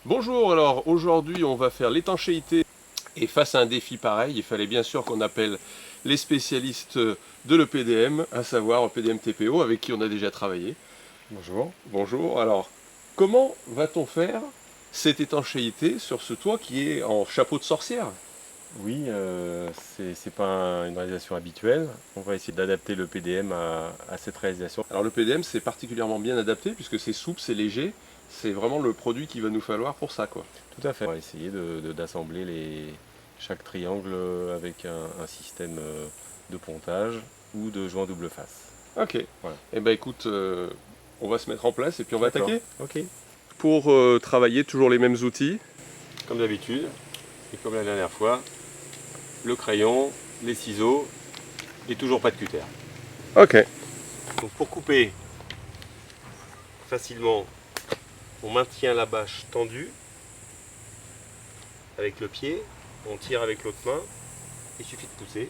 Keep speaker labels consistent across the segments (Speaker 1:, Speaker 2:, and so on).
Speaker 1: Bonjour, alors aujourd'hui on va faire l'étanchéité et face à un défi pareil, il fallait bien sûr qu'on appelle les spécialistes de l'EPDM, à savoir EPDM TPO avec qui on a déjà travaillé.
Speaker 2: Bonjour.
Speaker 1: Bonjour, alors comment va-t-on faire cette étanchéité sur ce toit qui est en chapeau de sorcière?
Speaker 2: Oui, c'est pas une réalisation habituelle. On va essayer d'adapter le PDM à cette réalisation.
Speaker 1: Alors le PDM c'est particulièrement bien adapté puisque c'est souple, c'est léger, c'est vraiment le produit qu'il va nous falloir pour ça quoi.
Speaker 2: Tout à fait. On va essayer d'assembler chaque triangle avec un système de pontage ou de joint double face.
Speaker 1: Ok,
Speaker 2: Voilà.
Speaker 1: et ben écoute, on va se mettre en place et puis on va
Speaker 2: D'accord.
Speaker 1: attaquer.
Speaker 2: Ok.
Speaker 1: Pour travailler, toujours les mêmes outils.
Speaker 2: Comme d'habitude, et comme la dernière fois, le crayon, les ciseaux et toujours pas de cutter.
Speaker 1: Ok.
Speaker 2: Donc pour couper facilement, on maintient la bâche tendue avec le pied, on tire avec l'autre main, il suffit de pousser.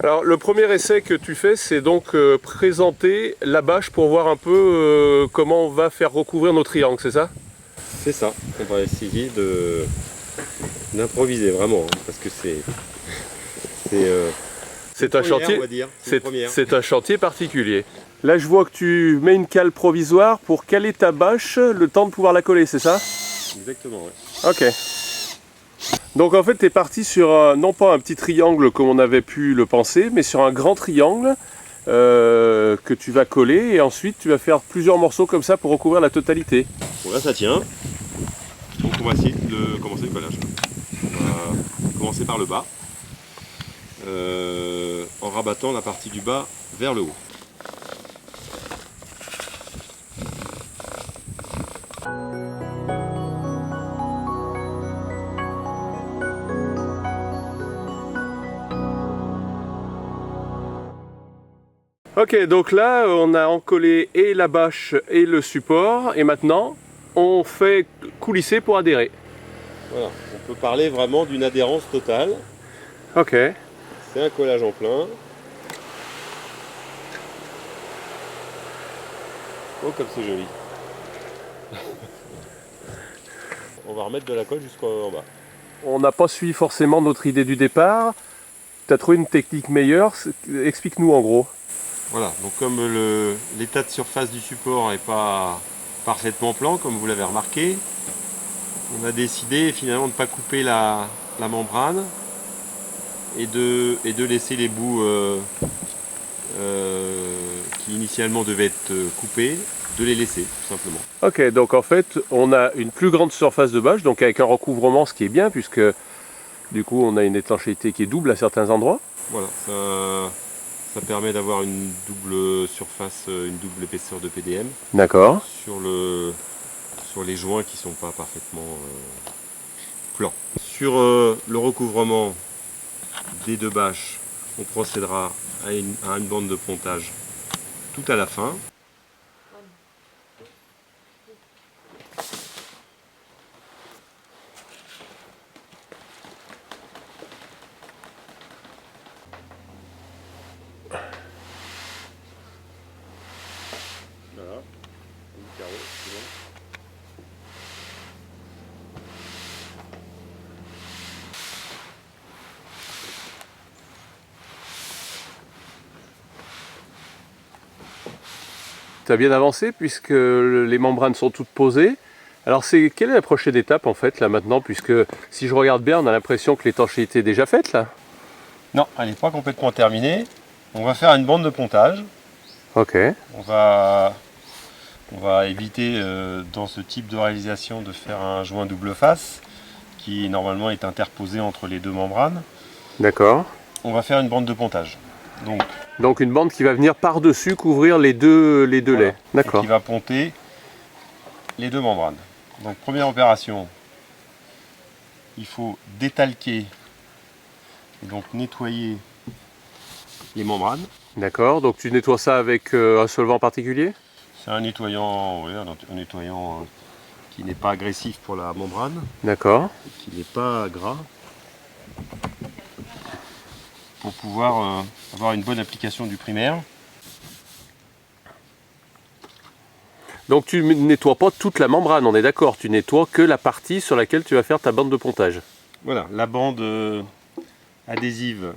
Speaker 1: Alors le premier essai que tu fais, c'est donc présenter la bâche pour voir un peu comment on va faire recouvrir nos triangles, c'est ça?
Speaker 2: C'est ça, on va essayer d'improviser vraiment, hein, parce que
Speaker 1: C'est un chantier,
Speaker 2: on va dire, c'est une première.
Speaker 1: c'est un chantier particulier. Là je vois que tu mets une cale provisoire pour caler ta bâche, le temps de pouvoir la coller, c'est ça?
Speaker 2: Exactement, ouais.
Speaker 1: Ok. Donc en fait tu es parti sur non pas un petit triangle comme on avait pu le penser, mais sur un grand triangle que tu vas coller et ensuite tu vas faire plusieurs morceaux comme ça pour recouvrir la totalité.
Speaker 2: Bon là ça tient, donc on va essayer de commencer le collage. On va commencer par le bas, en rabattant la partie du bas vers le haut.
Speaker 1: Ok, donc là on a encollé et la bâche et le support et maintenant on fait coulisser pour adhérer.
Speaker 2: Voilà, on peut parler vraiment d'une adhérence totale.
Speaker 1: Ok.
Speaker 2: C'est un collage en plein. Oh comme c'est joli. On va remettre de la colle jusqu'en bas.
Speaker 1: On n'a pas suivi forcément notre idée du départ. Tu as trouvé une technique meilleure, explique-nous en gros.
Speaker 2: Voilà, donc comme l'état de surface du support n'est pas parfaitement plan, comme vous l'avez remarqué, on a décidé finalement de ne pas couper la membrane et de laisser les bouts qui initialement devaient être coupés, de les laisser tout simplement.
Speaker 1: Ok, donc en fait on a une plus grande surface de bâche, donc avec un recouvrement, ce qui est bien puisque du coup on a une étanchéité qui est double à certains endroits.
Speaker 2: Voilà, ça permet d'avoir une double surface, une double épaisseur de PDM
Speaker 1: D'accord.
Speaker 2: sur les joints qui ne sont pas parfaitement plans. Sur le recouvrement des deux bâches, on procédera à une bande de pontage tout à la fin. Voilà, le carreau, c'est bon.
Speaker 1: Tu as bien avancé puisque les membranes sont toutes posées. Alors quelle est la prochaine étape en fait là maintenant, puisque si je regarde bien on a l'impression que l'étanchéité est déjà faite là.
Speaker 2: Non, elle n'est pas complètement terminée. On va faire une bande de pontage.
Speaker 1: Ok.
Speaker 2: On va éviter dans ce type de réalisation de faire un joint double face qui normalement est interposé entre les deux membranes.
Speaker 1: D'accord.
Speaker 2: On va faire une bande de pontage.
Speaker 1: Donc une bande qui va venir par-dessus couvrir les deux
Speaker 2: Voilà.
Speaker 1: laits. D'accord.
Speaker 2: Qui va ponter les deux membranes. Donc première opération, il faut détalquer et donc nettoyer les membranes.
Speaker 1: D'accord, donc tu nettoies ça avec un solvant particulier?
Speaker 2: C'est un nettoyant, oui, un nettoyant qui n'est pas agressif pour la membrane,
Speaker 1: D'accord.
Speaker 2: qui n'est pas gras. pour pouvoir avoir une bonne application du primaire.
Speaker 1: Donc tu ne nettoies pas toute la membrane, on est d'accord, tu nettoies que la partie sur laquelle tu vas faire ta bande de pontage.
Speaker 2: Voilà, la bande adhésive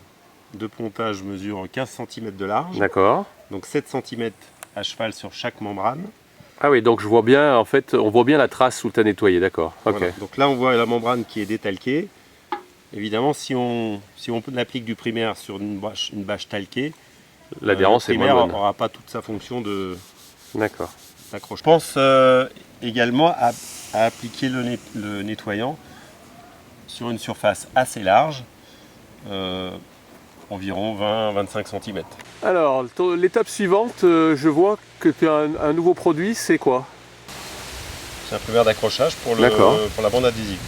Speaker 2: de pontage mesure 15 cm de large,
Speaker 1: D'accord.
Speaker 2: donc 7 cm à cheval sur chaque membrane.
Speaker 1: Ah oui, donc je vois bien, en fait, on voit bien la trace où tu as nettoyé, d'accord. Ok.
Speaker 2: Voilà. Donc là on voit la membrane qui est détalquée. Évidemment, si on applique du primaire sur une bâche talquée,
Speaker 1: L'adhérence
Speaker 2: le
Speaker 1: est moins
Speaker 2: primaire
Speaker 1: bonne.
Speaker 2: n'aura pas toute sa fonction
Speaker 1: D'accord.
Speaker 2: d'accroche. Je pense également à appliquer le nettoyant sur une surface assez large, environ 20-25 cm.
Speaker 1: Alors, l'étape suivante, je vois que tu as un nouveau produit, c'est quoi?
Speaker 2: C'est un primaire d'accrochage pour la bande adhésive.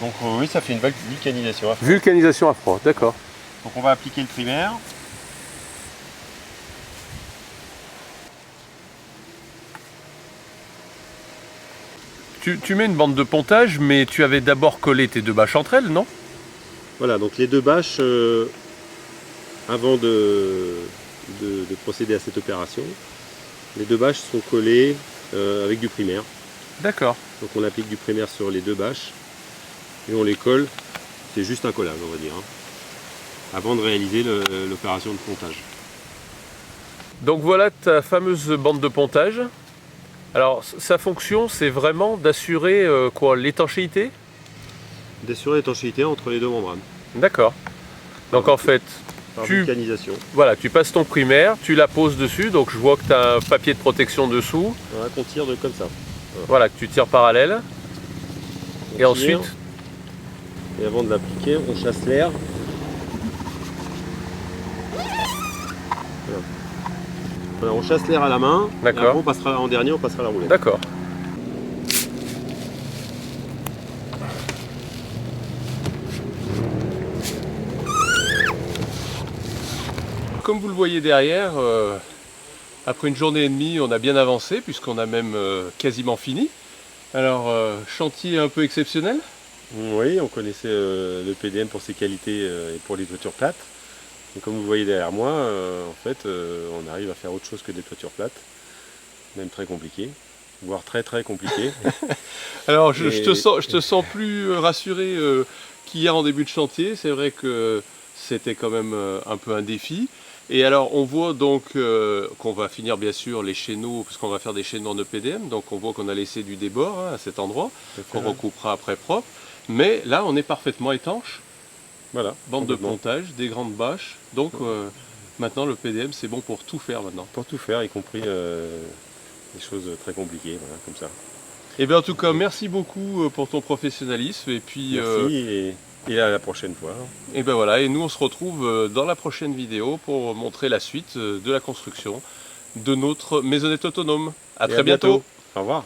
Speaker 2: Donc oui, ça fait une vulcanisation à froid.
Speaker 1: Vulcanisation à froid, d'accord.
Speaker 2: Donc on va appliquer le primaire.
Speaker 1: Tu mets une bande de pontage, mais tu avais d'abord collé tes deux bâches entre elles, non?
Speaker 2: Voilà, donc les deux bâches, avant de procéder à cette opération, les deux bâches sont collées avec du primaire.
Speaker 1: D'accord.
Speaker 2: Donc on applique du primaire sur les deux bâches et on les colle. C'est juste un collage, on va dire, avant de réaliser l'opération de pontage.
Speaker 1: Donc voilà ta fameuse bande de pontage. Alors sa fonction, c'est vraiment d'assurer quoi, l'étanchéité?
Speaker 2: D'assurer l'étanchéité entre les deux membranes.
Speaker 1: D'accord. Donc en fait,
Speaker 2: Par vulcanisation.
Speaker 1: voilà, tu passes ton primaire, tu la poses dessus, donc je vois que tu as un papier de protection dessous.
Speaker 2: Voilà, qu'on tire comme ça.
Speaker 1: Voilà, que tu tires parallèle.
Speaker 2: On
Speaker 1: Et
Speaker 2: tire,
Speaker 1: ensuite,
Speaker 2: et avant de l'appliquer, on chasse l'air. Voilà, on chasse l'air à la main.
Speaker 1: D'accord.
Speaker 2: Et après, on passera en dernier, on passera la roulette.
Speaker 1: d'accord. Comme vous le voyez derrière, après une journée et demie, on a bien avancé puisqu'on a même quasiment fini. Alors, chantier un peu exceptionnel.
Speaker 2: Oui, on connaissait le PDM pour ses qualités et pour les toitures plates. Et comme vous voyez derrière moi, en fait, on arrive à faire autre chose que des toitures plates, même très compliquées, voire très très compliquées.
Speaker 1: Alors, je te sens plus rassuré qu'hier en début de chantier. C'est vrai que c'était quand même un peu un défi. Et alors, on voit donc qu'on va finir bien sûr les chéneaux, parce qu'on va faire des chéneaux en EPDM. Donc, on voit qu'on a laissé du débord à cet endroit, qu'on recoupera après propre. Mais là, on est parfaitement étanche.
Speaker 2: Voilà.
Speaker 1: Bande de pontage, des grandes bâches. Donc, maintenant, le PDM, c'est bon pour tout faire maintenant.
Speaker 2: Pour tout faire, y compris des choses très compliquées, voilà, comme ça.
Speaker 1: Et bien, en tout cas, merci beaucoup pour ton professionnalisme. Et puis,
Speaker 2: merci et à la prochaine fois.
Speaker 1: et ben voilà, et nous on se retrouve dans la prochaine vidéo pour montrer la suite de la construction de notre maisonnette autonome. À très bientôt.
Speaker 2: Au revoir.